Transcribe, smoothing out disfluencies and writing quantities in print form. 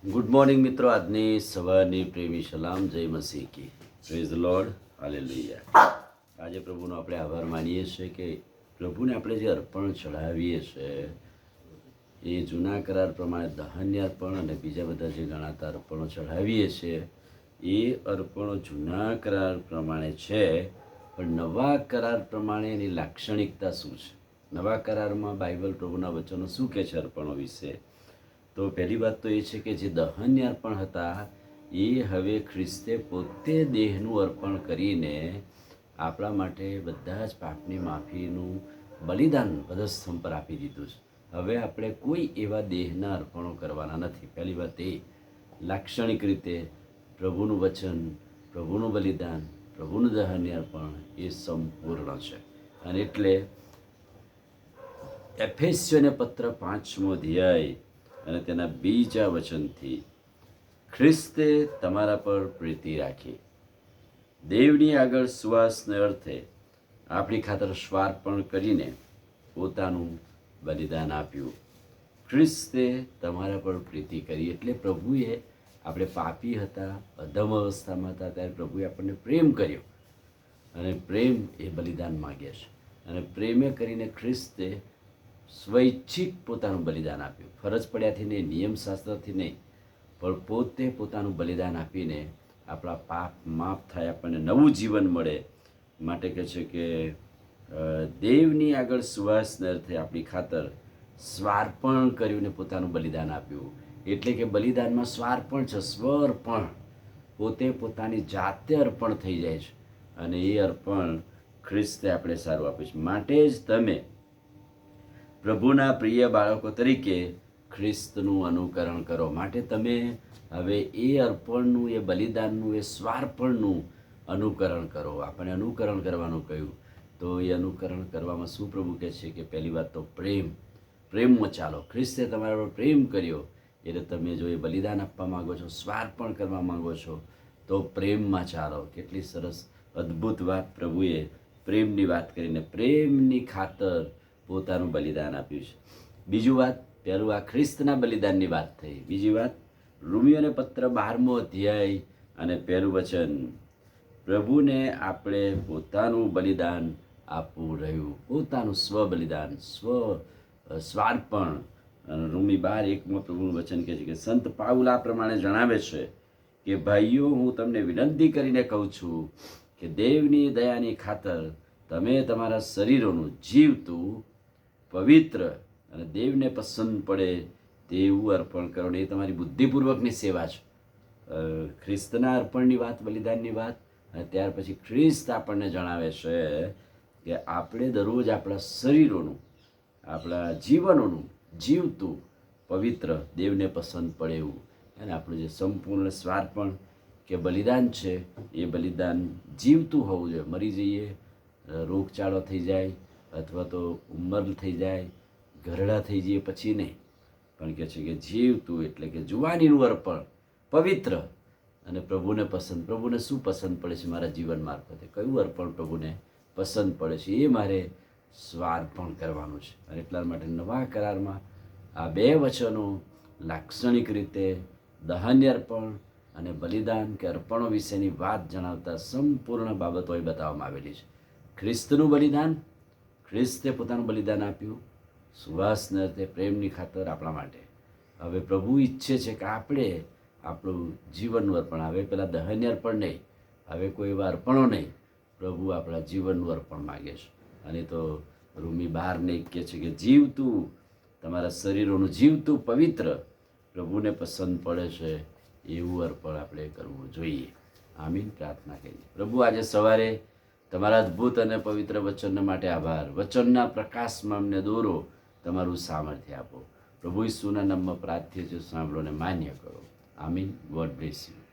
Good morning મિત્રો. આજની સવારની પ્રેમી સલામ. જય મસીહ કી. Praise the Lord. હાલેલુયા. આજે પ્રભુનો આપણે આભાર માનીએ છીએ કે પ્રભુને આપણે જે અર્પણ ચઢાવીએ છીએ એ જૂના કરાર પ્રમાણે દહન્ય અર્પણ અને બીજા બધા જે ગણાતા અર્પણો ચઢાવીએ છીએ એ અર્પણો જૂના કરાર પ્રમાણે છે, પણ નવા કરાર પ્રમાણે એની લાક્ષણિકતા શું છે? નવા કરારમાં બાઇબલ પ્રભુના વચનો શું કહે છે અર્પણો વિશે? તો પહેલી વાત તો એ છે કે જે દહન્ય અર્પણ હતા એ હવે ખ્રિસ્તે પોતે દેહનું અર્પણ કરીને આપણા માટે બધા જ પાપની માફીનું બલિદાન વધસ્તંભ પર આપી દીધું છે. હવે આપણે કોઈ એવા દેહના અર્પણો કરવાના નથી. પહેલી વાત એ. લાક્ષણિક રીતે પ્રભુનું વચન, પ્રભુનું બલિદાન, પ્રભુનું દહન્ય અર્પણ એ સંપૂર્ણ છે. અને એટલે એફેસ્યોને પત્ર 5મો અધ્યાય અને તેના બીજા વચનથી, ખ્રિસ્તે તમારા પર પ્રીતિ રાખી દેવની આગળ સુવાસને અર્થે આપણી ખાતર સ્વાર્પણ કરીને પોતાનું બલિદાન આપ્યું. ખ્રિસ્તે તમારા પર પ્રીતિ કરી એટલે પ્રભુએ, આપણે પાપી હતા, અધમ અવસ્થામાં હતા, ત્યારે પ્રભુએ આપણને પ્રેમ કર્યો અને પ્રેમ એ બલિદાન માગે છે. અને પ્રેમે કરીને ખ્રિસ્તે સ્વૈચ્છિક પોતાનું બલિદાન આપ્યું. ફરજ પડ્યાથી નહીં, નિયમશાસ્ત્રથી નહીં, પણ પોતે પોતાનું બલિદાન આપીને આપણા પાપ માફ થાય, આપણને નવું જીવન મળે માટે કહે છે કે દેવની આગળ સુવાસને અર્થે આપણી ખાતર સ્વાર્પણ કર્યું ને પોતાનું બલિદાન આપ્યું. એટલે કે બલિદાનમાં સ્વાર્પણ છે, સ્વઅર્પણ. પોતે પોતાની જાતે અર્પણ થઈ જાય છે અને એ અર્પણ ખ્રિસ્તે આપણે સારું આપ્યું છે. માટે જ તમે પ્રભુના પ્રિય બાળકો તરીકે ખ્રિસ્તનું અનુકરણ કરો. માટે તમે હવે એ અર્પણનું, એ બલિદાનનું, એ સ્વાર્પણનું અનુકરણ કરો. આપણે અનુકરણ કરવાનું કહ્યું તો એ અનુકરણ કરવામાં શું પ્રભુ કહે છે કે પહેલી વાત તો પ્રેમમાં ચાલો. ખ્રિસ્તે તમારા પર પ્રેમ કર્યો એટલે તમે જો એ બલિદાન આપવા માગો છો, સ્વાર્પણ કરવા માગો છો, તો પ્રેમમાં ચાલો. કેટલી સરસ અદ્ભુત વાત પ્રભુએ પ્રેમની વાત કરીને પ્રેમની ખાતર પોતાનું બલિદાન આપ્યું છે. બીજું વાત, પહેલું આ ખ્રિસ્તના બલિદાનની વાત થઈ. બીજી વાત, રોમીયોને પત્ર 12મો અધ્યાય અને પહેલું વચન, પ્રભુને આપણે પોતાનું બલિદાન આપવું રહ્યું, પોતાનું સ્વ બલિદાન, સ્વાર્પણ. રોમી 12:1માં પ્રભુનું વચન કહે છે કે સંત પાઉલ આ પ્રમાણે જણાવે છે કે ભાઈઓ, હું તમને વિનંતી કરીને કહું છું કે દેવની દયાની ખાતર તમે તમારા શરીરોનું જીવતું, પવિત્ર અને દેવને પસંદ પડે તેવું અર્પણ કરો. ને એ તમારી બુદ્ધિપૂર્વકની સેવા છે. ખ્રિસ્તના અર્પણની વાત, બલિદાનની વાત, અને ત્યાર પછી ખ્રિસ્ત આપણને જણાવે છે કે આપણે દરરોજ આપણા શરીરોનું, આપણા જીવનોનું જીવતું, પવિત્ર, દેવને પસંદ પડે એવું, અને આપણું જે સંપૂર્ણ સ્વાર્પણ કે બલિદાન છે એ બલિદાન જીવતું હોવું જોઈએ. મરી જઈએ, રોગચાળો થઈ જાય અથવા તો ઉંમર થઈ જાય, ઘરડા થઈ જઈએ પછી નહીં, પણ કહે છે કે જીવતું એટલે કે જુવાનીનું અર્પણ, પવિત્ર અને પ્રભુને પસંદ. પ્રભુને શું પસંદ પડે છે મારા જીવન મારફતે? કયું અર્પણ પ્રભુને પસંદ પડે છે એ મારે સ્વાર્પણ કરવાનું છે. અને એટલા માટે નવા કરારમાં આ બે વચનો લાક્ષણિક રીતે દહન્ય અર્પણ અને બલિદાન કે અર્પણો વિશેની વાત જણાવતા સંપૂર્ણ બાબતો એ બતાવવામાં આવેલી છે. ખ્રિસ્તનું બલિદાન, ખ્રિસ્તે પોતાનું બલિદાન આપ્યું સુવાસને અર્થે, પ્રેમની ખાતર આપણા માટે. હવે પ્રભુ ઈચ્છે છે કે આપણે આપણું જીવનનું અર્પણ, હવે પેલા દહન્ય અર્પણ નહીં, હવે કોઈ એવા અર્પણો નહીં, પ્રભુ આપણા જીવનનું અર્પણ માગે છે. અને તો રોમી 12:1 કહે છે કે જીવતું, તમારા શરીરોનું જીવતું, પવિત્ર, પ્રભુને પસંદ પડે છે એવું અર્પણ આપણે કરવું જોઈએ. આમીન. પ્રાર્થના કરીએ. પ્રભુ, આજે સવારે તમારા અદ્ભુત અને પવિત્ર વચન માટે આભાર. વચનના પ્રકાશમાં અમને દોરો, તમારું સામર્થ્ય આપો. પ્રભુ ઈસુના નામમાં પ્રાર્થ્ય છે, સાંભળો ને માન્ય કરો. આમીન. God bless you.